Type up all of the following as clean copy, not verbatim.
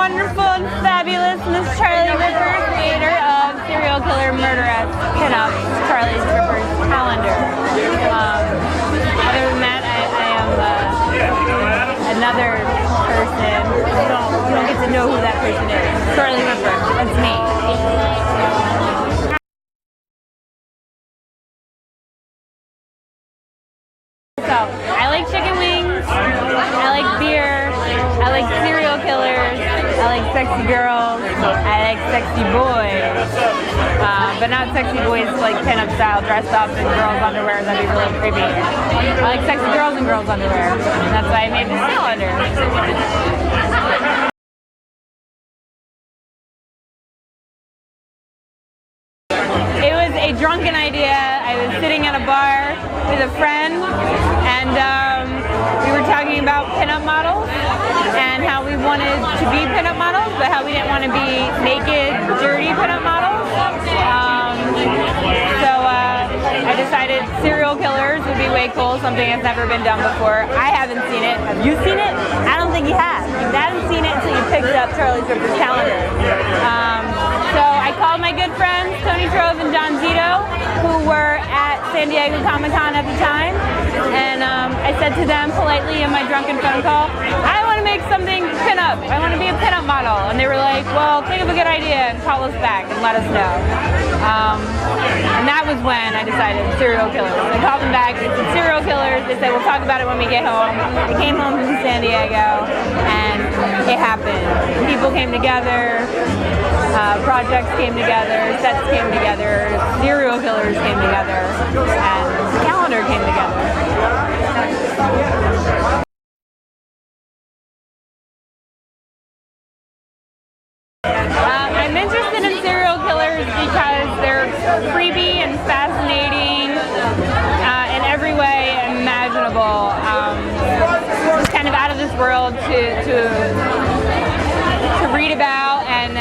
wonderful and fabulous Miss Charlie Ripper, creator of serial killer murderess pinup Charlie Ripper's calendar. Other than that, I am another person. You don't get to know who that person is. Charlie Ripper, that's me. So, I like chicken wings, I like beer, I like serial killers, I like sexy girls, I like sexy boys, but not sexy boys like pinup style dressed up in girls' underwear, that'd be really creepy. I like sexy girls in girls' underwear, and that's why I made this calendar. It was a drunken idea. I was sitting at a bar with a friend, and we were talking about pinup models and how we wanted to be pinup models, but how we didn't want to be naked, dirty pinup models. So I decided serial killers would be way cool, something that's never been done before. I haven't seen it. Have you seen it? I don't think you have. You haven't seen it until you picked up Charlie Ripper's calendar. So I called my good friends, Tony Trove and John Zito, who were at San Diego Comic-Con at the time, and I said to them politely in my drunken phone call, I want to make something pinup. I want to be a pinup model. And they were like, well, think of a good idea and call us back and let us know. And that was when I decided serial killers. I called them back, they said serial killers. They said, we'll talk about it when we get home. I came home from San Diego, and it happened. People came together. Projects came together, sets came together, serial killers came together, and the calendar came together. I'm interested in serial killers because they're creepy and fascinating in every way imaginable. It's kind of out of this world to read about and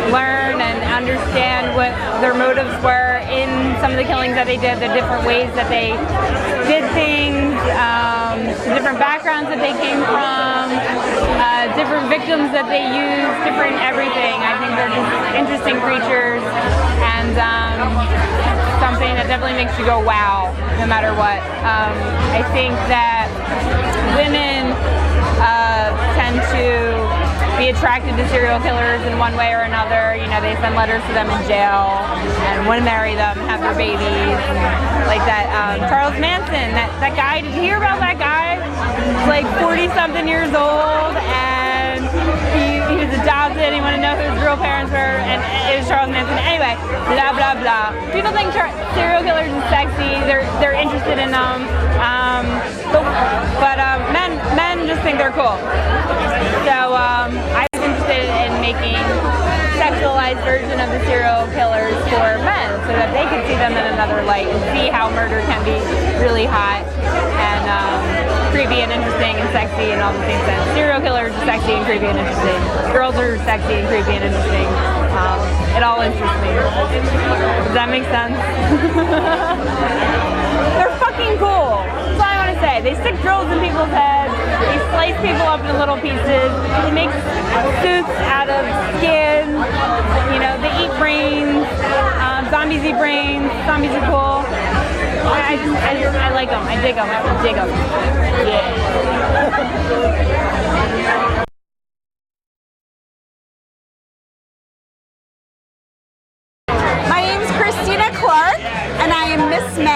learn and understand what their motives were in some of the killings that they did, the different ways that they did things, the different backgrounds that they came from, different victims that they used, different everything. I think they're just interesting creatures and something that definitely makes you go wow, no matter what. I think that women tend to be attracted to serial killers in one way or another. You know, they send letters to them in jail and want to marry them, have their babies, like that. Charles Manson, that guy, did you hear about that guy? He's like 40-something years old, and he was adopted. He wanted to know who his real parents were, and it was Charles Manson. Anyway, blah, blah, blah. People think serial killers are sexy. They're interested in them. But men just think they're cool. So I was interested in making sexualized version of the serial killers for men so that they could see them in another light and see how murder can be really hot and creepy and interesting and sexy and all the same sense. Serial killers are sexy and creepy and interesting. Girls are sexy and creepy and interesting. It all interests me. Does that make sense? They're fucking cool. That's all I want to say. They stick drills in people's heads. They slice people up into little pieces. They make suits out of skin. You know, they eat brains. Zombies eat brains. Zombies are cool. I like them. I dig them. I dig them. Yeah. My name's Christina Clark, and I am Miss May.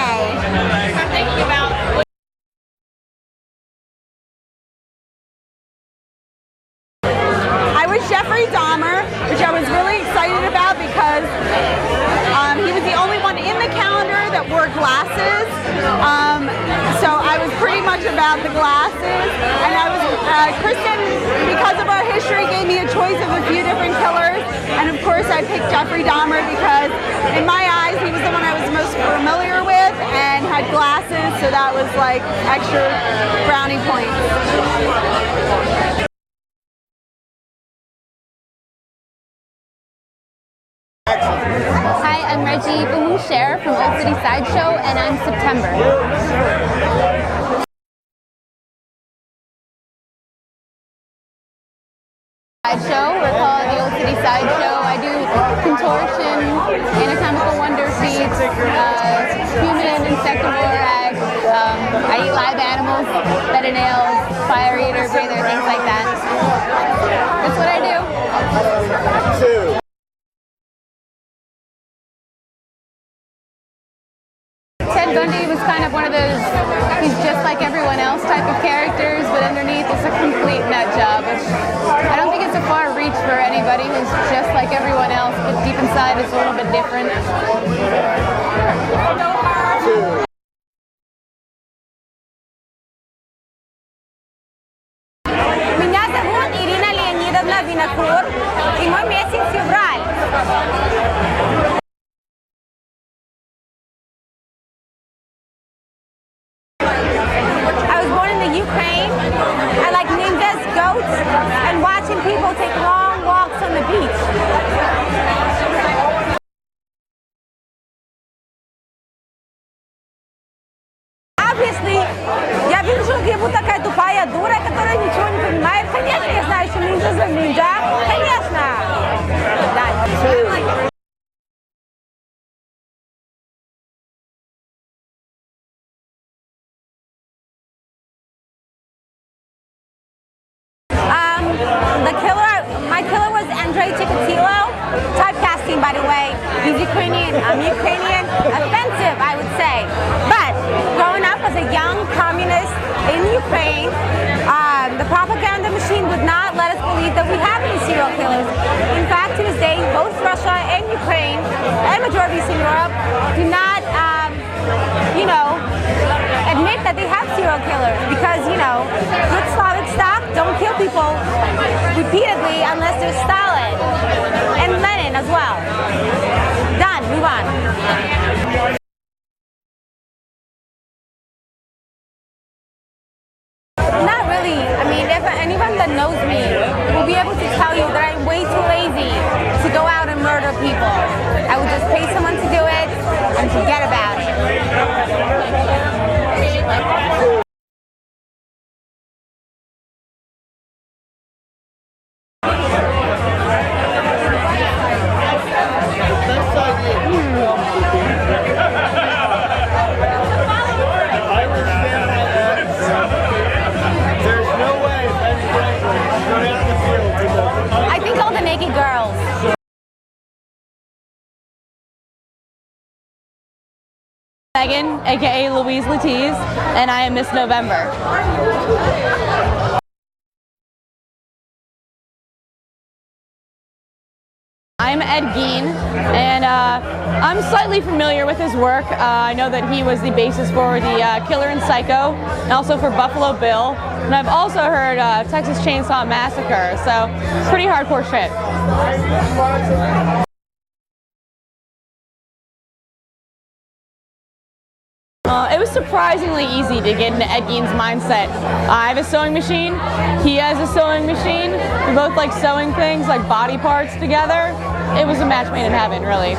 I was Jeffrey Dahmer, which I was really excited about because he was the only one in the calendar that wore glasses. So I was pretty much about the glasses, and I was Kristen, because of our history, gave me a choice of a few different killers, and of course I picked Jeffrey Dahmer because in my eyes he was the one I was most familiar with and had glasses, so that was like extra brownie points. Hi, I'm Reggie Bugmuncher from Old City Sideshow, and I'm September. show. We're called the Old City Side Show. I do contortion, anatomical wonder feats, human and insectivore acts. I eat live animals, bed of nails, fire eater, breather, things like that. That's what I do. Ted Bundy was kind of one of those, he's just like everyone else type of characters, but underneath it's a complete nut job, which I don't think it's a far reach for anybody who's just like everyone else, but deep inside it's a little bit different. Меня зовут Ирина Леонидовна Винокур, и мой месяц февраль. I was born in the Ukraine. I like ninjas, goats, and watching people take long walks on the beach. Obviously, я вижу, что я буду такая тупая дура, которая ничего не понимает. Конечно, я знаю, что ниндзя за ниндзя. Конечно! Да. My killer was typecasting, by the way. He's Ukrainian. I'm Ukrainian. Offensive, I would say. But growing up as a young communist in Ukraine, the propaganda machine would not let us believe that we have any serial killers. In fact, to this day, both Russia and Ukraine, and majority of Eastern Europe, do not, admit that they have serial killers because, good Slavic stock don't kill people repeatedly unless they're Stalin and Lenin as well. Done. Move on. Not really. I mean, if anyone that knows me will be able to tell you that I'm way too lazy to go out and murder people. I would just pay someone to do it and forget about it. I think all the naked girls. Meagan, aka Louise Latiz, and I am Miss November. I'm Ed Gein, and I'm slightly familiar with his work. I know that he was the basis for the Killer in Psycho, and also for Buffalo Bill. And I've also heard Texas Chainsaw Massacre, so pretty hardcore shit. It was surprisingly easy to get into Ed Gein's mindset. I have a sewing machine, he has a sewing machine. We both like sewing things like body parts together. It was a match made in heaven, really.